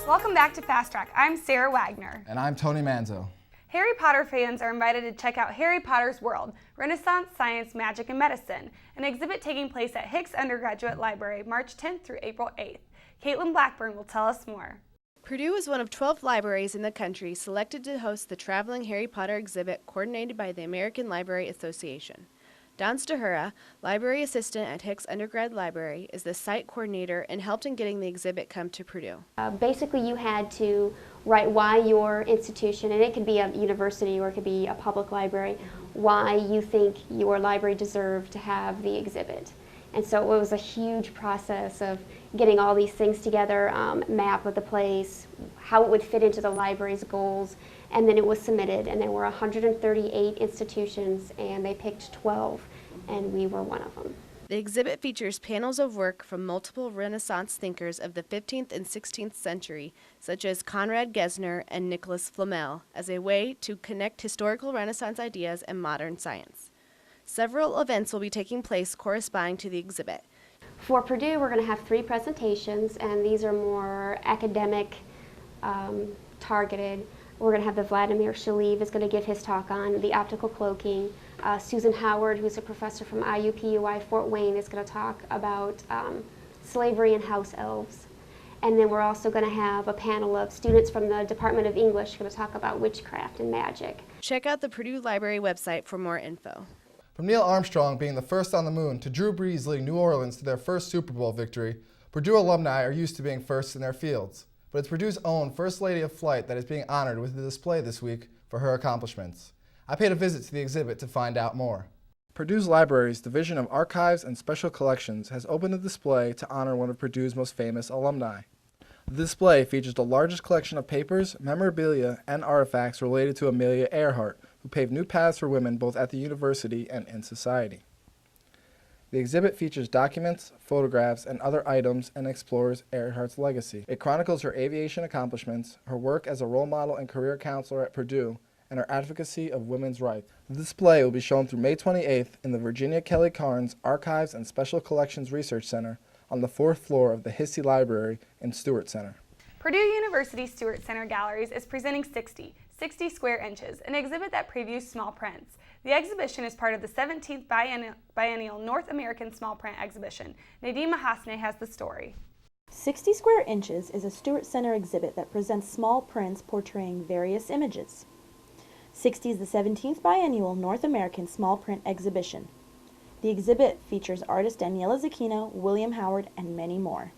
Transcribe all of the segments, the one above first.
Welcome back to Fast Track. I'm Sarah Wagner. And I'm Tony Manzo. Harry Potter fans are invited to check out Harry Potter's World, Renaissance, Science, Magic, and Medicine, an exhibit taking place at Hicks Undergraduate Library March 10th through April 8th. Caitlin Blackburn will tell us more. Purdue is one of 12 libraries in the country selected to host the traveling Harry Potter exhibit coordinated by the American Library Association. Don Stahura, library assistant at Hicks Undergrad Library, is the site coordinator and helped in getting the exhibit come to Purdue. Basically, you had to write why your institution, and it could be a university or it could be a public library, why you think your library deserved to have the exhibit. And so it was a huge process of getting all these things together, map of the place, how it would fit into the library's goals, and then it was submitted, and there were 138 institutions, and they picked 12, and we were one of them. The exhibit features panels of work from multiple Renaissance thinkers of the 15th and 16th century, such as Conrad Gesner and Nicholas Flamel, as a way to connect historical Renaissance ideas and modern science. Several events will be taking place corresponding to the exhibit. For Purdue, we're going to have 3 presentations, and these are more academic targeted. We're going to have the Vladimir Shalev is going to give his talk on the optical cloaking. Susan Howard, who's a professor from IUPUI Fort Wayne, is going to talk about slavery and house elves. And then we're also going to have a panel of students from the Department of English going to talk about witchcraft and magic. Check out the Purdue Library website for more info. From Neil Armstrong being the first on the moon to Drew Brees leading New Orleans to their first Super Bowl victory, Purdue alumni are used to being first in their fields. But it's Purdue's own First Lady of Flight that is being honored with a display this week for her accomplishments. I paid a visit to the exhibit to find out more. Purdue's Library's Division of Archives and Special Collections has opened a display to honor one of Purdue's most famous alumni. The display features the largest collection of papers, memorabilia, and artifacts related to Amelia Earhart, who paved new paths for women both at the university and in society. The exhibit features documents, photographs, and other items and explores Earhart's legacy. It chronicles her aviation accomplishments, her work as a role model and career counselor at Purdue, and her advocacy of women's rights. The display will be shown through May 28th in the Virginia Kelly Carnes Archives and Special Collections Research Center on the 4th floor of the Hissey Library in Stewart Center. Purdue University Stewart Center Galleries is presenting 60 Square Inches, an exhibit that previews small prints. The exhibition is part of the 17th Biennial North American Small Print Exhibition. Nadine Mahasne has the story. 60 Square Inches is a Stewart Center exhibit that presents small prints portraying various images. 60 is the 17th Biennial North American Small Print Exhibition. The exhibit features artist Daniela Zecchino, William Howard, and many more.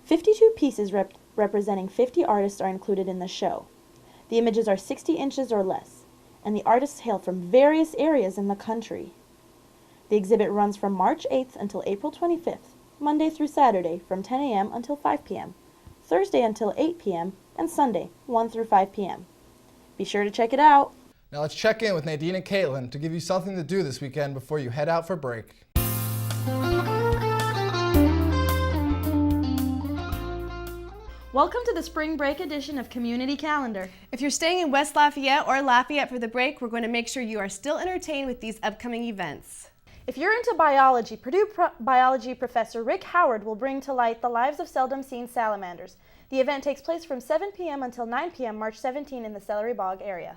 52 pieces representing 50 artists are included in the show. The images are 60 inches or less, and the artists hail from various areas in the country. The exhibit runs from March 8th until April 25th, Monday through Saturday from 10 a.m. until 5 p.m., Thursday until 8 p.m., and Sunday 1 through 5 p.m. Be sure to check it out. Now let's check in with Nadine and Caitlin to give you something to do this weekend before you head out for break. Welcome to the spring break edition of Community Calendar. If you're staying in West Lafayette or Lafayette for the break, we're going to make sure you are still entertained with these upcoming events. If you're into biology, Purdue biology professor Rick Howard will bring to light the lives of seldom seen salamanders. The event takes place from 7 p.m. until 9 p.m. March 17 in the Celery Bog area.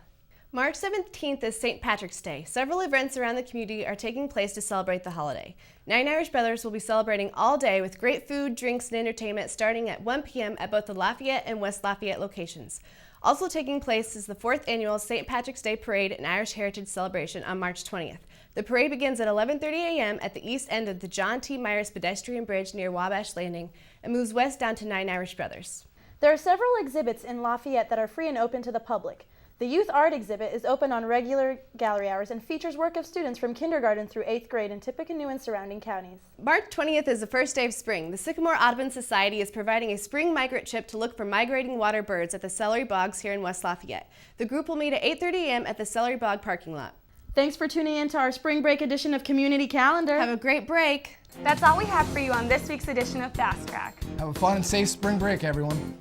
March 17th is St. Patrick's Day. Several events around the community are taking place to celebrate the holiday. Nine Irish Brothers will be celebrating all day with great food, drinks, and entertainment starting at 1 p.m. at both the Lafayette and West Lafayette locations. Also taking place is the 4th annual St. Patrick's Day Parade and Irish Heritage Celebration on March 20th. The parade begins at 11:30 a.m. at the east end of the John T. Myers pedestrian bridge near Wabash Landing and moves west down to Nine Irish Brothers. There are several exhibits in Lafayette that are free and open to the public. The Youth Art exhibit is open on regular gallery hours and features work of students from kindergarten through 8th grade in Tippecanoe and surrounding counties. March 20th is the first day of spring. The Sycamore Audubon Society is providing a spring migrant trip to look for migrating water birds at the Celery Bogs here in West Lafayette. The group will meet at 8:30 a.m. at the Celery Bog parking lot. Thanks for tuning in to our spring break edition of Community Calendar. Have a great break. That's all we have for you on this week's edition of Fast Track. Have a fun and safe spring break, everyone.